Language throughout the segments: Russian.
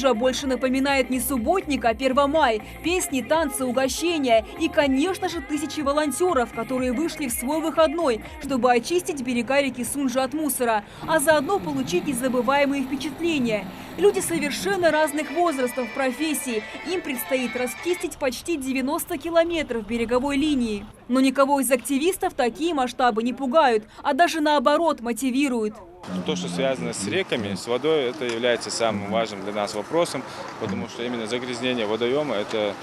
Лужа больше напоминает не субботник, а Первомай. Песни, танцы, угощения и, конечно же, тысячи волонтеров, которые вышли в свой выходной, чтобы очистить берега реки Сунжа от мусора, а заодно получить незабываемые впечатления. Люди совершенно разных возрастов, профессий. Им предстоит расчистить почти 90 километров береговой линии. Но никого из активистов такие масштабы не пугают, а даже наоборот мотивируют. То, что связано с реками, с водой, это является самым важным для нас вопросом, потому что именно загрязнение водоема – это,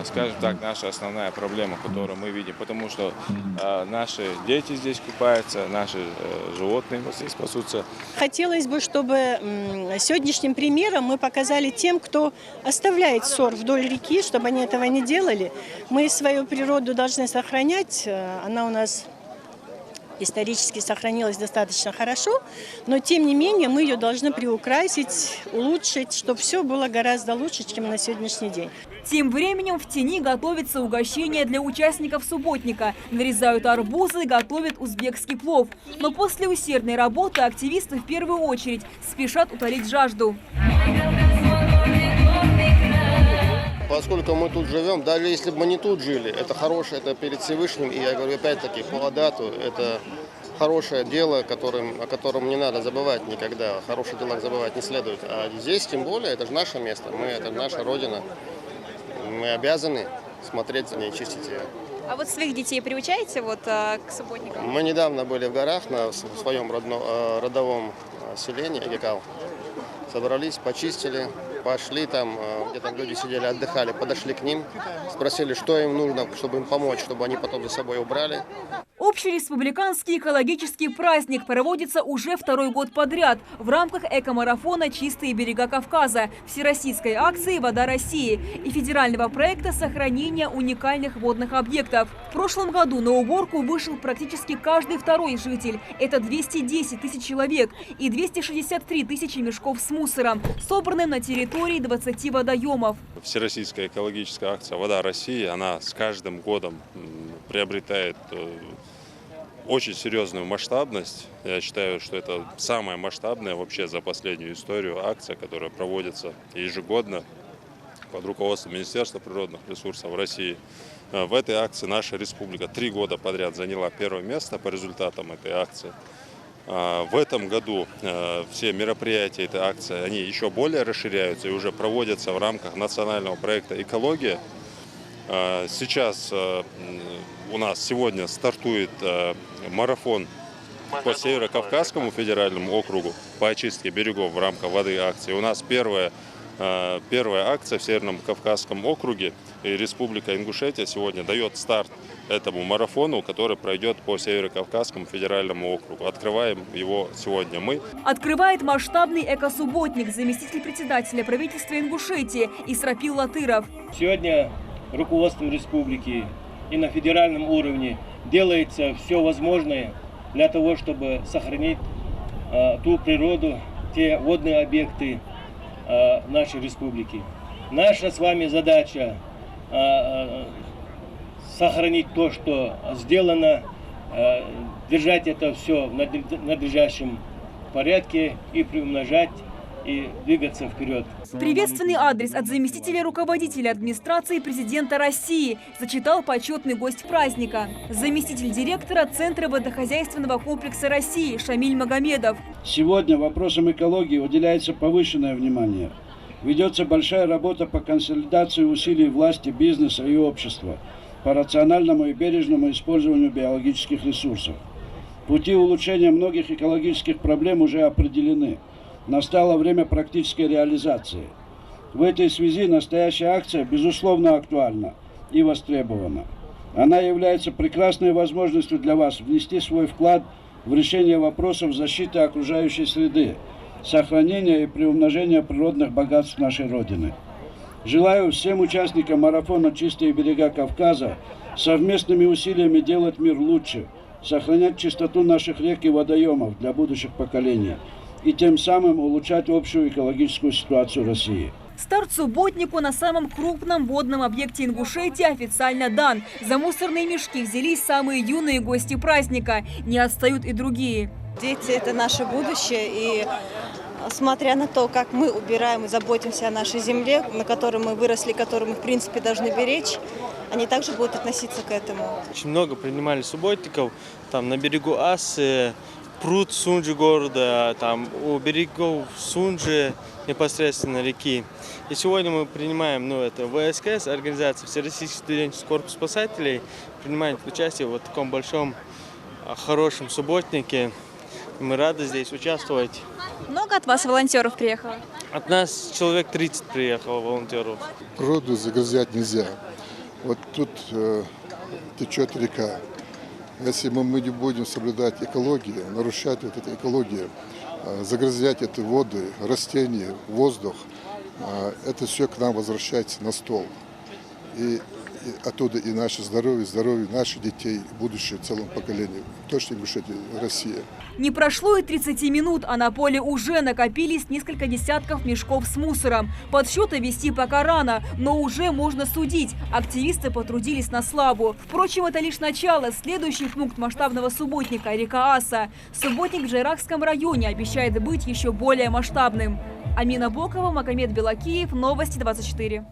скажем так, наша основная проблема, которую мы видим, потому что наши дети здесь купаются, наши животные вот здесь пасутся. Хотелось бы, чтобы сегодняшним примером мы показали тем, кто оставляет ссор вдоль реки, чтобы они этого не делали. Мы свою природу должны сохранять, она у нас исторически сохранилась достаточно хорошо, но тем не менее мы ее должны приукрасить, улучшить, чтобы все было гораздо лучше, чем на сегодняшний день. Тем временем в тени готовится угощение для участников субботника. Нарезают арбузы, готовят узбекский плов. Но после усердной работы активисты в первую очередь спешат утолить жажду. Поскольку мы тут живем, даже если бы мы не тут жили, это хорошее, это перед Всевышним. И я говорю, опять-таки, по Адату, это хорошее дело, о котором не надо забывать никогда. Хорошие дела забывать не следует. А здесь, тем более, это же наше место, это наша родина. Мы обязаны смотреть за ней, чистить ее. А вот своих детей приучаете к субботникам? Мы недавно были в горах на своем родовом селении, Агикал. Собрались, почистили. Пошли там, где там люди сидели, отдыхали, подошли к ним, спросили, что им нужно, чтобы им помочь, чтобы они потом за собой убрали. Общереспубликанский экологический праздник проводится уже второй год подряд в рамках экомарафона «Чистые берега Кавказа», всероссийской акции «Вода России» и федерального проекта сохранения уникальных водных объектов. В прошлом году на уборку вышел практически каждый второй житель. Это 210 тысяч человек и 263 тысячи мешков с мусором, собранным на территории 20 водоемов. Всероссийская экологическая акция «Вода России», она с каждым годом приобретает очень серьезную масштабность. Я считаю, что это самая масштабная вообще за последнюю историю акция, которая проводится ежегодно под руководством Министерства природных ресурсов России. В этой акции наша республика 3 года подряд заняла первое место по результатам этой акции. В этом году все мероприятия этой акции, они еще более расширяются и уже проводятся в рамках национального проекта «Экология». Сейчас у нас сегодня стартует марафон по Северо-Кавказскому федеральному округу по очистке берегов в рамках воды акции. У нас первая акция в Северном Кавказском округе, и Республика Ингушетия сегодня дает старт этому марафону, который пройдет по Северо-Кавказскому федеральному округу. Открываем его сегодня мы. Открывает масштабный экосубботник заместитель председателя правительства Ингушетии Исрапил Латыров. Сегодня руководством республики и на федеральном уровне делается все возможное для того, чтобы сохранить ту природу, те водные объекты нашей республики. Наша с вами задача сохранить то, что сделано, держать это все в надлежащем порядке и приумножать, и двигаться вперед. Приветственный адрес от заместителя руководителя администрации президента России зачитал почетный гость праздника. Заместитель директора Центра водохозяйственного комплекса России Шамиль Магомедов. Сегодня вопросам экологии уделяется повышенное внимание. Ведется большая работа по консолидации усилий власти, бизнеса и общества по рациональному и бережному использованию биологических ресурсов. Пути улучшения многих экологических проблем уже определены. Настало время практической реализации. В этой связи настоящая акция, безусловно, актуальна и востребована. Она является прекрасной возможностью для вас внести свой вклад в решение вопросов защиты окружающей среды, сохранения и приумножения природных богатств нашей Родины. Желаю всем участникам марафона «Чистые берега Кавказа» совместными усилиями делать мир лучше, сохранять чистоту наших рек и водоемов для будущих поколений и тем самым улучшать общую экологическую ситуацию России. Старт субботнику на самом крупном водном объекте Ингушетии официально дан. За мусорные мешки взялись самые юные гости праздника. Не отстают и другие. Дети – это наше будущее, и смотря на то, как мы убираем и заботимся о нашей земле, на которой мы выросли, которую мы, в принципе, должны беречь, они также будут относиться к этому. Очень много принимали субботников там на берегу Асы, пруд Сунжи города, там у берегов Сунжи непосредственно реки. И сегодня мы принимаем, это ВСКС, организация Всероссийский студенческий корпус спасателей, принимает участие в таком большом, хорошем субботнике. Мы рады здесь участвовать. Много от вас волонтеров приехало? От нас человек 30 приехало волонтеров. Природу загрязнять нельзя. Вот тут течет река. Если мы не будем соблюдать экологию, нарушать вот эту экологию, загрязнять эти воды, растения, воздух, это все к нам возвращается на стол. И оттуда и наше здоровье, здоровье наших детей, будущее целому поколению. Точно не решит Россия. Не прошло и 30 минут, а на поле уже накопились несколько десятков мешков с мусором. Подсчеты вести пока рано, но уже можно судить. Активисты потрудились на славу. Впрочем, это лишь начало. Следующий пункт масштабного субботника – река Аса. Субботник в Джайракском районе обещает быть еще более масштабным. Амина Бокова, Магомед Белакиев, Новости 24.